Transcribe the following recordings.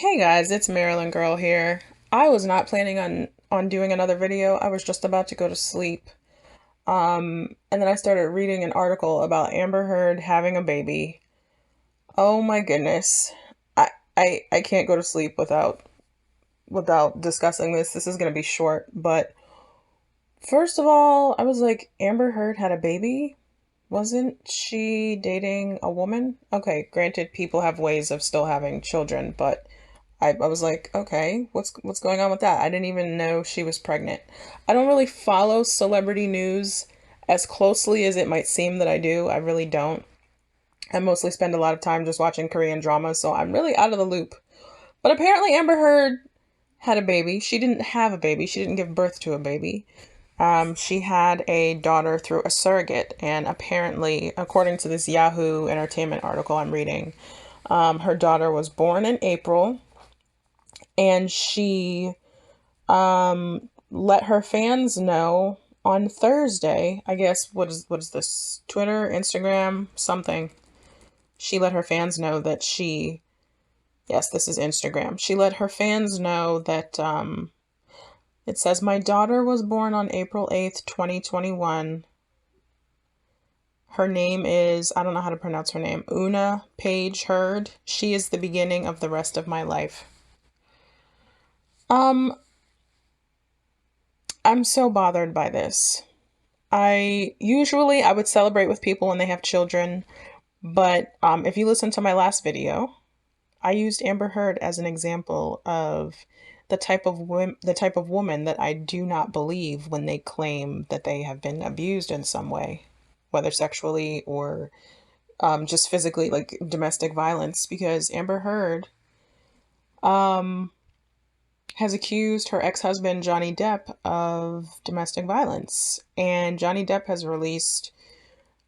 Hey guys, it's Maryland Girl here. I was not planning on doing another video. I was just about to go to sleep. And then I started reading an article about Amber Heard having a baby. Oh my goodness. I can't go to sleep without discussing this. This is going to be short, but first of all, I was like, Amber Heard had a baby? Wasn't she dating a woman? Okay, granted, people have ways of still having children, but I was like, okay, what's going on with that? I didn't even know she was pregnant. I don't really follow celebrity news as closely as it might seem that I do. I really don't. I mostly spend a lot of time just watching Korean dramas, so I'm really out of the loop. But apparently Amber Heard had a baby. She didn't have a baby. She didn't give birth to a baby. She had a daughter through a surrogate, and apparently, according to this Yahoo Entertainment article I'm reading, her daughter was born in April, and she let her fans know on Thursday. I guess what is this? Twitter, Instagram, something. She let her fans know that she yes, this is Instagram. She let her fans know that it says my daughter was born on April 8th, 2021. Her name is, I don't know how to pronounce her name, Una Page Heard. She is the beginning of the rest of my life. Um, I'm so bothered by this. I would celebrate with people when they have children, but if you listen to my last video, I used Amber Heard as an example of the type of woman that I do not believe when they claim that they have been abused in some way, whether sexually or just physically, like domestic violence. Because Amber Heard um, has accused her ex-husband Johnny Depp of domestic violence, and Johnny Depp has released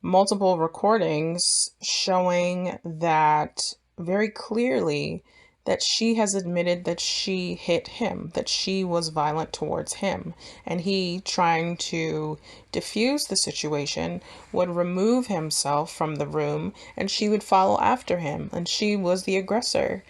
multiple recordings showing that very clearly that she has admitted that she hit him, that she was violent towards him, and he, trying to diffuse the situation, would remove himself from the room and she would follow after him, and she was the aggressor.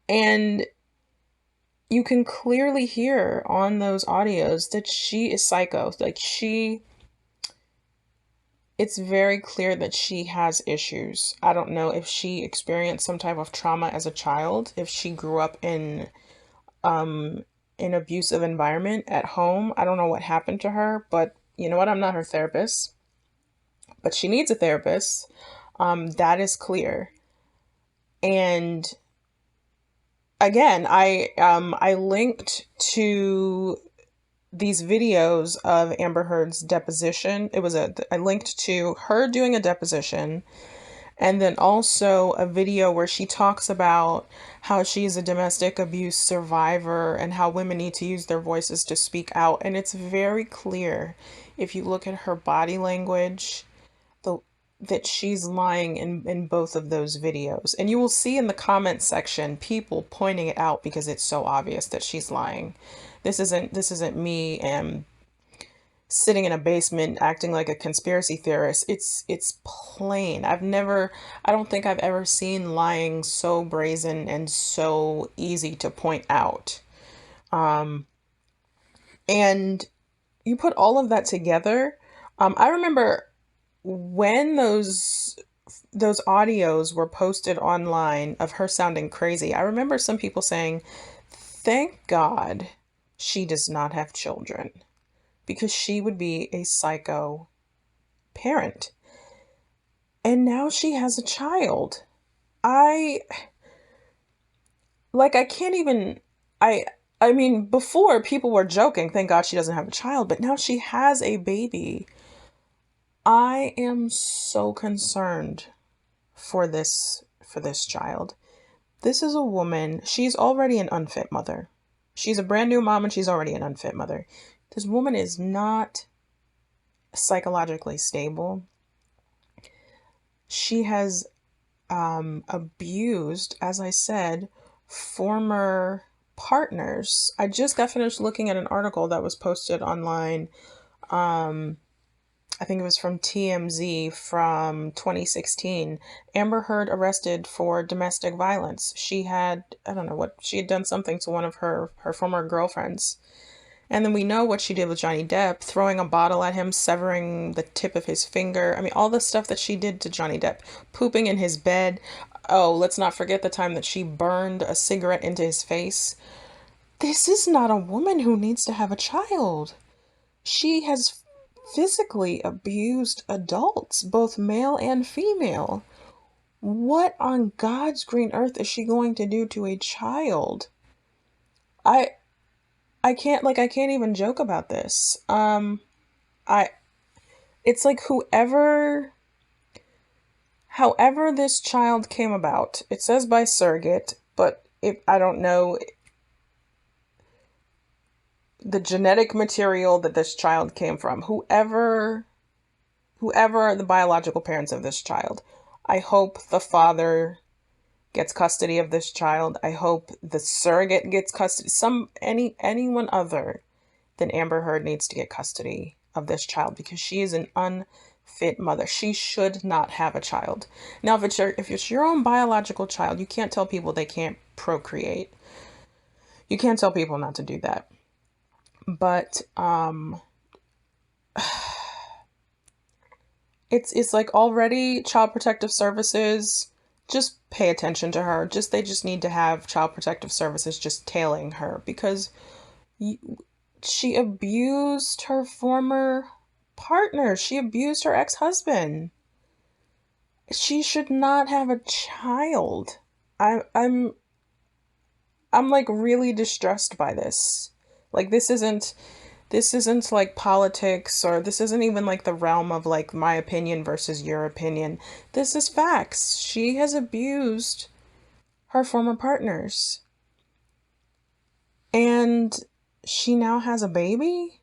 And you can clearly hear on those audios that she is psycho. Like, it's very clear that she has issues. I don't know if she experienced some type of trauma as a child, if she grew up in an abusive environment at home. I don't know what happened to her, but you know what? I'm not her therapist, but she needs a therapist. That is clear. And again, I linked to these videos of Amber Heard's deposition. I linked to her doing a deposition, and then also a video where she talks about how she's a domestic abuse survivor and how women need to use their voices to speak out. And it's very clear, if you look at her body language, the that she's lying in both of those videos. And you will see in the comment section people pointing it out because it's so obvious that she's lying. This isn't me sitting in a basement acting like a conspiracy theorist. It's plain. I don't think I've ever seen lying so brazen and so easy to point out. And you put all of that together. I remember when those audios were posted online of her sounding crazy. I remember some people saying, "Thank God she does not have children, because she would be a psycho parent." And now she has a child. I I can't even I I mean, before people were joking, thank God she doesn't have a child, but now she has a baby. I am so concerned for this child. This is a woman, she's already an unfit mother. She's a brand new mom and she's already an unfit mother. This woman is not psychologically stable. She has abused, as I said, former partners. I just got finished looking at an article that was posted online. I think it was from TMZ from 2016. Amber Heard arrested for domestic violence. She had, I don't know what, she had done something to one of her former girlfriends. And then we know what she did with Johnny Depp, throwing a bottle at him, severing the tip of his finger. I mean, all the stuff that she did to Johnny Depp, pooping in his bed. Oh, let's not forget the time that she burned a cigarette into his face. This is not a woman who needs to have a child. She has physically abused adults, both male and female. What on God's green earth is she going to do to a child? I I can't, like, I can't even joke about this. I it's like however this child came about. It says by surrogate, but I don't know the genetic material that this child came from. Whoever are the biological parents of this child, I hope the father gets custody of this child. I hope the surrogate gets custody. Anyone other than Amber Heard needs to get custody of this child because she is an unfit mother. She should not have a child. Now, if it's your own biological child, you can't tell people they can't procreate. You can't tell people not to do that. But it's like already Child Protective Services, just pay attention to her. They just need to have Child Protective Services just tailing her because she abused her former partner. She abused her ex-husband. She should not have a child. I, I'm I'm like really distressed by this. Like this isn't like politics, or this isn't even like the realm of like my opinion versus your opinion. This is facts. She has abused her former partners. And she now has a baby?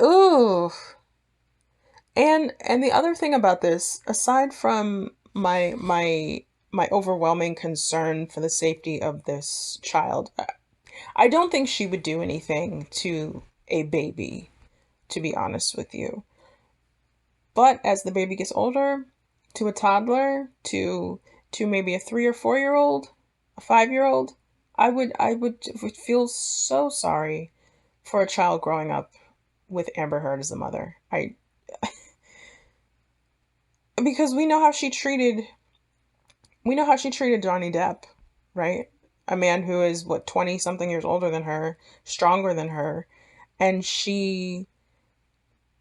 Ooh. And the other thing about this, aside from my overwhelming concern for the safety of this child, I don't think she would do anything to a baby, to be honest with you. But as the baby gets older, to a toddler, to maybe a 3 or 4 year old, a 5 year old, would feel so sorry for a child growing up with Amber Heard as a mother. I Because we know how she treated Johnny Depp, right? A man who is what 20 something years older than her, stronger than her, and she,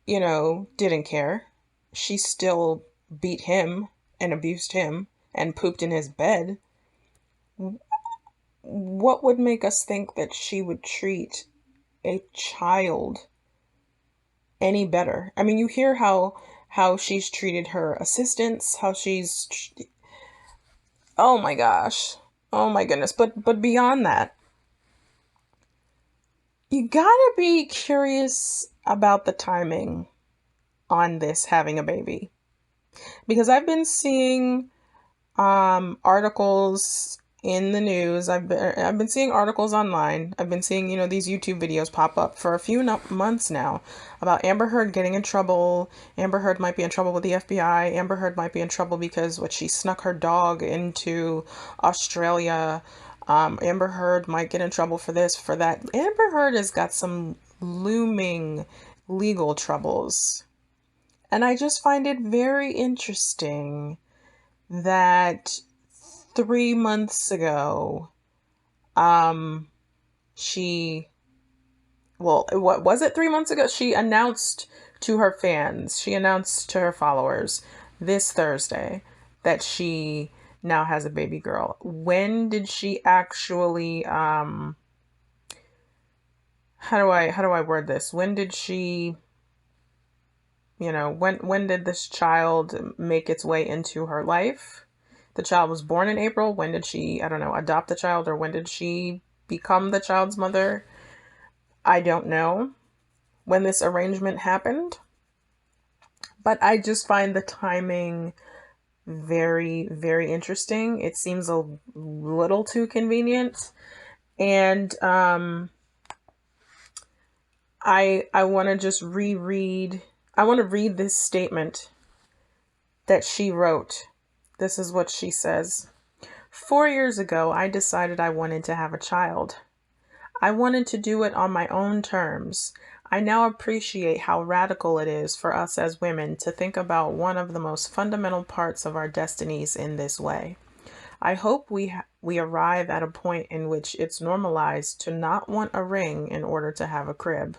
didn't care. She still beat him and abused him and pooped in his bed. What would make us think that she would treat a child any better? I mean, you hear how she's treated her assistants, how oh my gosh. Oh my goodness. But beyond that, you gotta be curious about the timing on this having a baby. Because I've been seeing articles in the news. I've been seeing articles online. I've been seeing, these YouTube videos pop up for a few months now about Amber Heard getting in trouble. Amber Heard might be in trouble with the FBI. Amber Heard might be in trouble because she snuck her dog into Australia. Amber Heard might get in trouble for this, for that. Amber Heard has got some looming legal troubles. And I just find it very interesting that 3 months ago, um, she, well, what was it 3 months ago? She announced to her fans, she announced to her followers this Thursday that she now has a baby girl. When did she actually, how do I word this? When did she, when did this child make its way into her life? The child was born in April. When did she, I don't know, adopt the child, or when did she become the child's mother? I don't know when this arrangement happened, but I just find the timing very, very interesting. It seems a little too convenient. And I want to just reread. I want to read this statement that she wrote. This is what she says. 4 years ago, I decided I wanted to have a child. I wanted to do it on my own terms. I now appreciate how radical it is for us as women to think about one of the most fundamental parts of our destinies in this way. I hope we arrive at a point in which it's normalized to not want a ring in order to have a crib.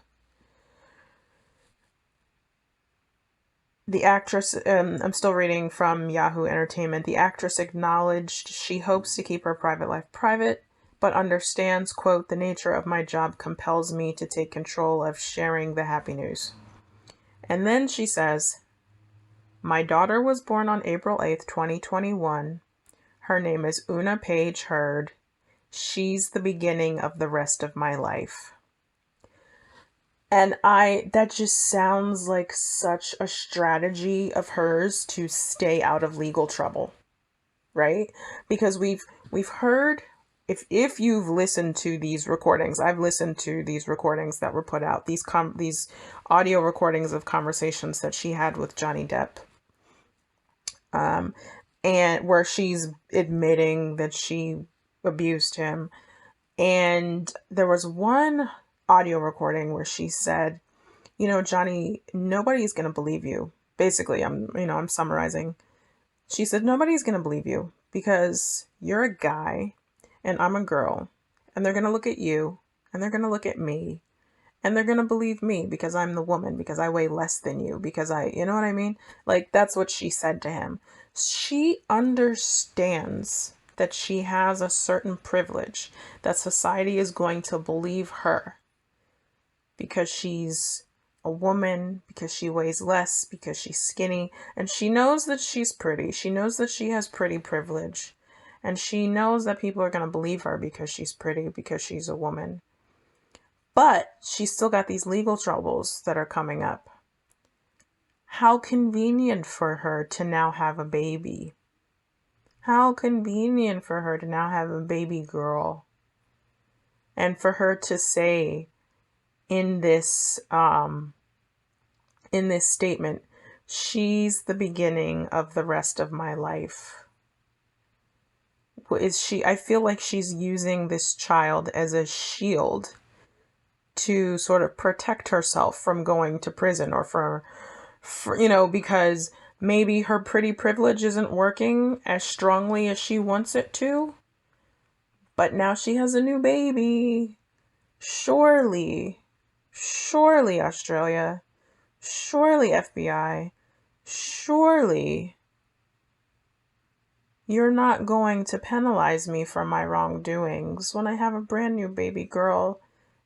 The actress, I'm still reading from Yahoo Entertainment. The actress acknowledged she hopes to keep her private life private, but understands, quote, the nature of my job compels me to take control of sharing the happy news. And then she says, my daughter was born on April 8th, 2021. Her name is Una Page Heard. She's the beginning of the rest of my life. And that just sounds like such a strategy of hers to stay out of legal trouble, right? Because we've heard, if you've listened to these recordings, I've listened to these recordings that were put out, these audio recordings of conversations that she had with Johnny Depp, and where she's admitting that she abused him. And there was one audio recording where she said, you know, Johnny, nobody's going to believe you. Basically, I'm summarizing. She said, nobody's going to believe you because you're a guy and I'm a girl, and they're going to look at you and they're going to look at me and they're going to believe me because I'm the woman, because I weigh less than you, because you know what I mean? Like, that's what she said to him. She understands that she has a certain privilege, that society is going to believe her because she's a woman, because she weighs less, because she's skinny, and she knows that she's pretty. She knows that she has pretty privilege, and she knows that people are going to believe her because she's pretty, because she's a woman. But she's still got these legal troubles that are coming up. How convenient for her to now have a baby. How convenient for her to now have a baby girl. And for her to say in this statement, she's the beginning of the rest of my life. I feel like she's using this child as a shield to sort of protect herself from going to prison, or for because maybe her pretty privilege isn't working as strongly as she wants it to. But now she has a new baby. Surely Australia, surely FBI, surely you're not going to penalize me for my wrongdoings when I have a brand new baby girl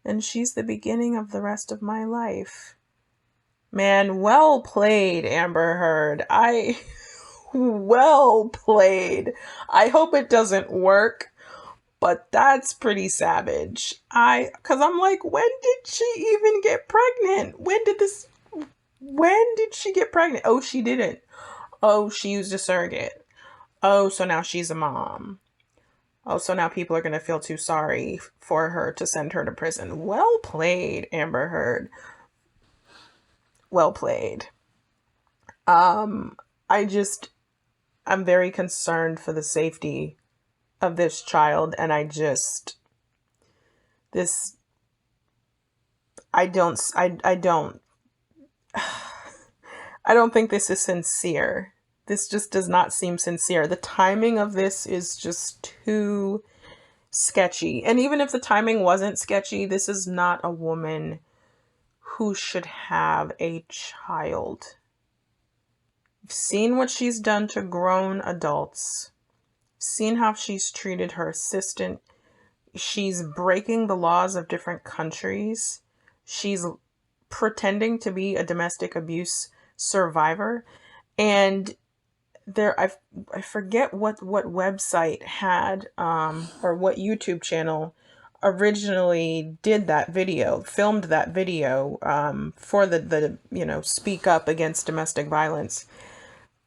and she's the beginning of the rest of my life. Man, well played, Amber Heard. Well played. I hope it doesn't work, but that's pretty savage. Cause I'm like, when did she even get pregnant? When did she get pregnant? Oh, she didn't. Oh, she used a surrogate. Oh, so now she's a mom. Oh, so now people are going to feel too sorry for her to send her to prison. Well played, Amber Heard. Well played. I'm very concerned for the safety of this child, and I don't think this is sincere. This just does not seem sincere. The timing of this is just too sketchy. And even if the timing wasn't sketchy, this is not a woman who should have a child. You've seen what she's done to grown adults. Seen how she's treated her assistant. She's breaking the laws of different countries. She's pretending to be a domestic abuse survivor. And I forget what website had or what YouTube channel originally did that video, filmed that video for the speak up against domestic violence.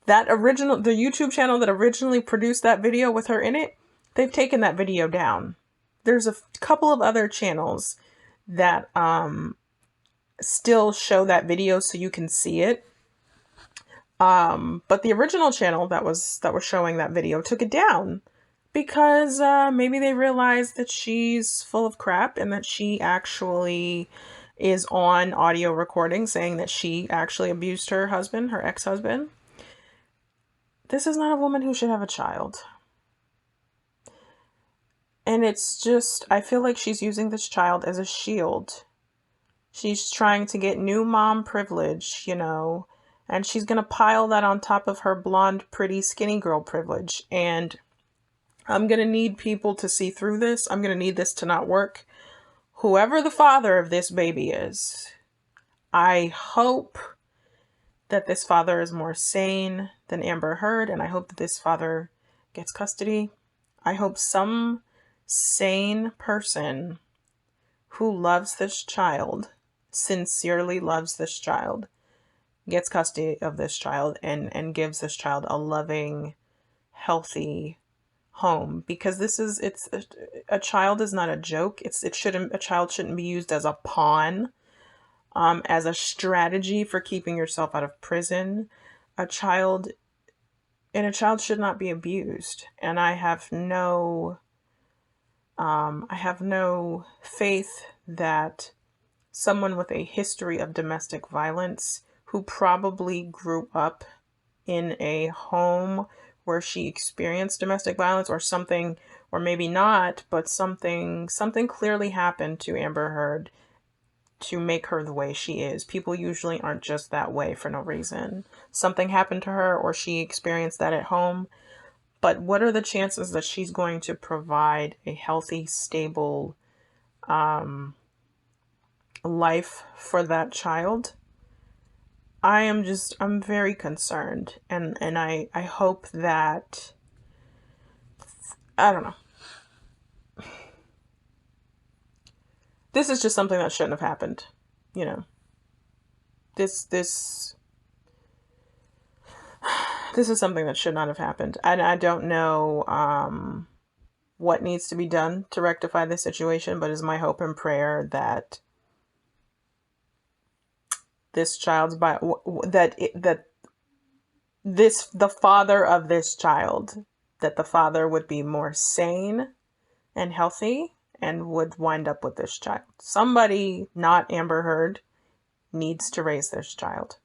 The YouTube channel that originally produced that video with her in it, they've taken that video down. There's a couple of other channels that still show that video so you can see it. But the original channel that was showing that video took it down because maybe they realized that she's full of crap and that she actually is on audio recording saying that she actually abused her husband, her ex-husband. This is not a woman who should have a child. And it's just, I feel like she's using this child as a shield. She's trying to get new mom privilege, you know, and she's going to pile that on top of her blonde, pretty, skinny girl privilege. And I'm going to need people to see through this. I'm going to need this to not work. Whoever the father of this baby is, I hope that this father is more sane than Amber Heard, and I hope that this father gets custody. I hope some sane person who loves this child, sincerely loves this child, gets custody of this child and gives this child a loving, healthy home, because it's a child is not a joke. A child shouldn't be used as a pawn, as a strategy for keeping yourself out of prison. A child should not be abused. And I have no faith that someone with a history of domestic violence, who probably grew up in a home where she experienced domestic violence or something, or maybe not, but something clearly happened to Amber Heard to make her the way she is. People usually aren't just that way for no reason. Something happened to her or she experienced that at home. But what are the chances that she's going to provide a healthy, stable life for that child? I'm very concerned. And I hope that, I don't know. This is just something that shouldn't have happened. You know, this is something that should not have happened. And I don't know what needs to be done to rectify this situation, but it's my hope and prayer that this child's the father of this child, that the father would be more sane and healthy and would wind up with this child. Somebody, not Amber Heard, needs to raise this child.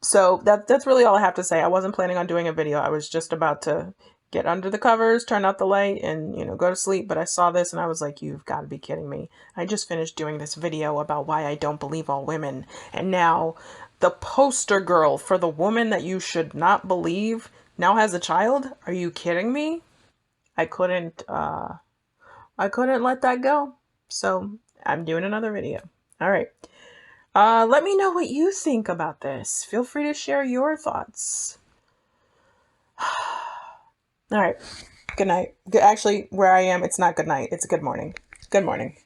So that's really all I have to say. I wasn't planning on doing a video. I was just about to get under the covers, turn out the light, and, you know, go to sleep. But I saw this and I was like, you've got to be kidding me. I just finished doing this video about why I don't believe all women. And now the poster girl for the woman that you should not believe now has a child? Are you kidding me? I couldn't let that go. So I'm doing another video. All right. Let me know what you think about this. Feel free to share your thoughts. All right. Good night. Actually, where I am, it's not good night. It's good morning. Good morning.